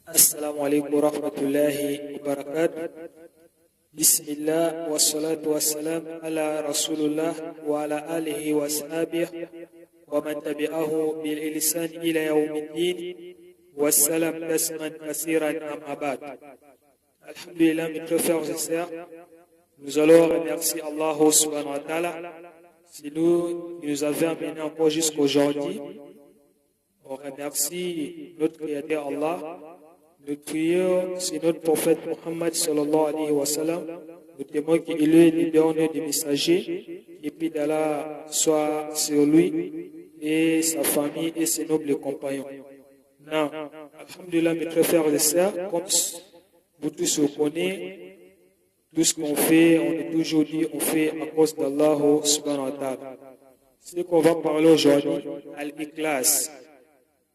السلام عليكم ورحمة الله وبركاته. بسم الله والصلاة والسلام على رسول الله وعلى آله وصحبه ومن تبعه بالإحسان إلى يوم الدين والسلام تسليما كثيرا أما بعد. Alhamdulillah, mes très frères et sœurs, nous allons remercier Allah subhanahu wa ta'ala qui nous avait amenés encore jusqu'aujourd'hui. On remercie notre Créateur Allah. Nous prions sur notre prophète Muhammad sallallahu alayhi wa sallam. Nous témoignons qu'il est le dernier des messagers. Et puis d'Allah soit sur lui et sa famille et ses nobles compagnons. Non, alhamdulillah, mes très frères et sœurs, comme vous tous vous connaissez, tout ce qu'on fait, on est toujours dit, on fait à cause d'Allah subhanahu wa ta'ala. Ce qu'on va parler aujourd'hui, Al-Ikhlas.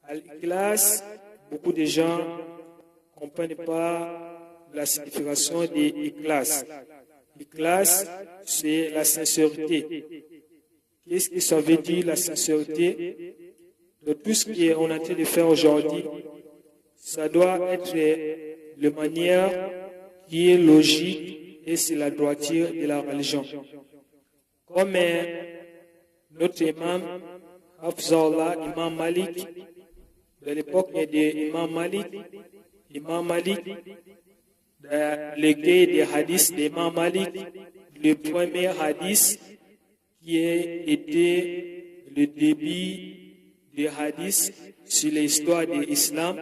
Al-Ikhlas, beaucoup de gens ne comprennent pas la signification de l'Ikhlas. L'Ikhlas, c'est la sincérité. Qu'est-ce que ça veut dire la sincérité? De tout ce qu'on est en train de faire aujourd'hui, ça doit être de manière qui est logique et c'est la droiture de la religion. Comme notre imam, Hafzallah, Imam Malik, de l'époque de Imam Malik, le guet des hadiths d'Imam Malik, le premier hadith qui a été le début des hadiths sur l'histoire de l'islam.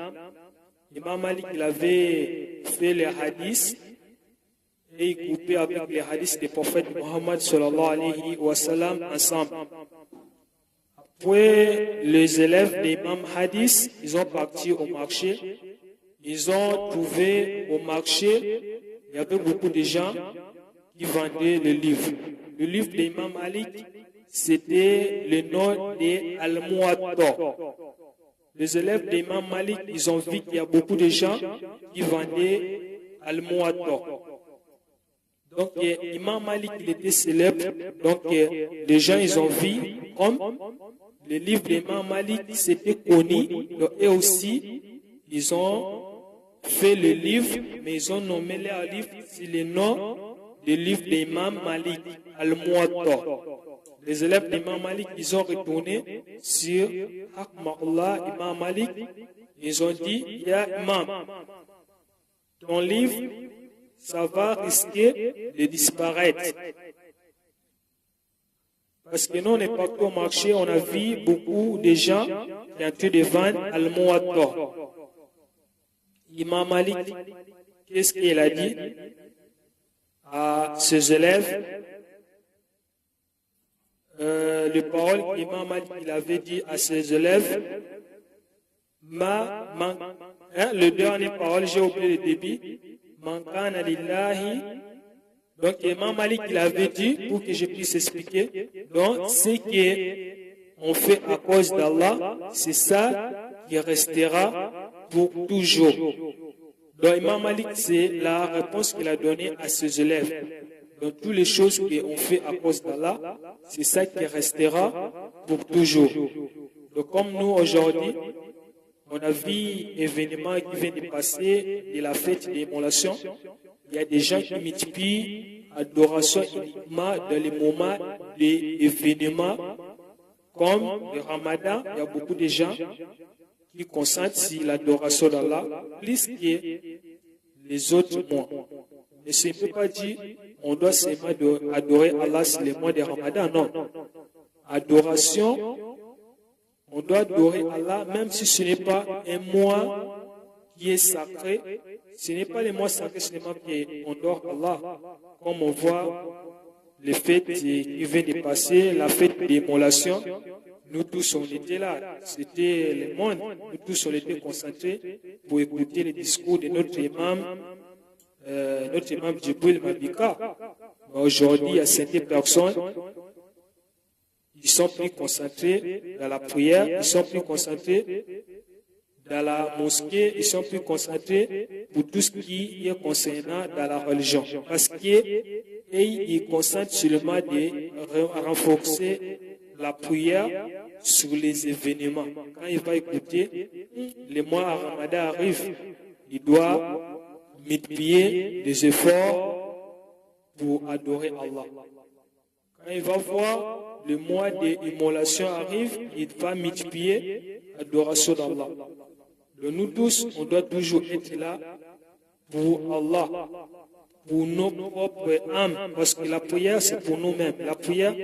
Imam Malik, il avait fait les hadiths et il coupait avec les hadiths des prophètes Muhammad sallallahu alayhi wa sallam ensemble. Après, les élèves d'Imam Hadith, ils ont parti au marché. Ils ont trouvé au marché, il y avait beaucoup de gens qui vendaient le livre. Le livre d'Imam Malik, c'était le nom de Al-Muwatta. Les élèves d'Imam Malik, ils ont vu qu'il y a beaucoup de gens qui vendaient Al-Muwatta. Donc, Imam Malik, il était célèbre. Donc, les gens, ils ont vu comme le livre d'Imam Malik, c'était connu. Donc, eux aussi, ils ont fait le livre, mais ils ont nommé leur livre, c'est le nom du livre d'Imam Malik, Al-Muwatta. Les élèves d'Imam Malik, ils ont retourné sur Hakma'Allah, Imam Malik. Ils ont dit, ya Imam, ton livre, ça va risquer de disparaître. Parce que nous, on est partout au marché, on a vu beaucoup de gens qui ont tué des ventes Al-Muwatta. Imam Malik, qu'est-ce qu'il a dit à ses élèves? Les paroles qu'Imam Malik il avait dit à ses élèves, le dernier parole, j'ai oublié le début, Mankana lillahi. Donc Imam Malik il avait dit, pour que je puisse expliquer, donc ce qu'on fait à cause d'Allah, c'est ça qui restera pour toujours. Donc Imam Malik, c'est la réponse qu'il a donnée à ses élèves. Donc toutes les choses qu'on fait à cause d'Allah, c'est ça qui restera pour toujours. Donc comme nous aujourd'hui, on a vu l'événement qui vient de passer de la fête d'immolation. Il y a des gens qui multiplient adoration uniquement dans les moments d'événements comme le Ramadan. Il y a beaucoup de gens qui concentrent sur l'adoration d'Allah plus que les autres mois. Mais ce ne peut pas dire on doit seulement adorer Allah sur les mois de Ramadan. Non. Adoration, on doit adorer Allah même si ce n'est pas un mois qui est sacré. Ce n'est pas les mois sacrés seulement qu'on adore Allah. Comme on voit les fêtes qui viennent de passer, la fête d'immolation, nous tous on était là. C'était le monde. Nous tous on était concentrés pour écouter les discours de notre imam Djibril Mabika. Aujourd'hui, il y a certaines personnes, ils sont plus concentrés dans la prière, ils sont plus concentrés dans la mosquée, ils sont plus concentrés pour tout ce qui est concernant dans la religion. Parce qu'ils concentrent seulement de renforcer la prière sur les événements. Quand il va écouter, le mois Ramadan arrive, il doit multiplier des efforts pour adorer Allah. Quand il va voir le mois d'immolation arrive, il va multiplier l'adoration d'Allah. Donc nous tous, on doit toujours être là pour Allah, pour nos propres âmes, parce que la prière, c'est pour nous-mêmes. La prière,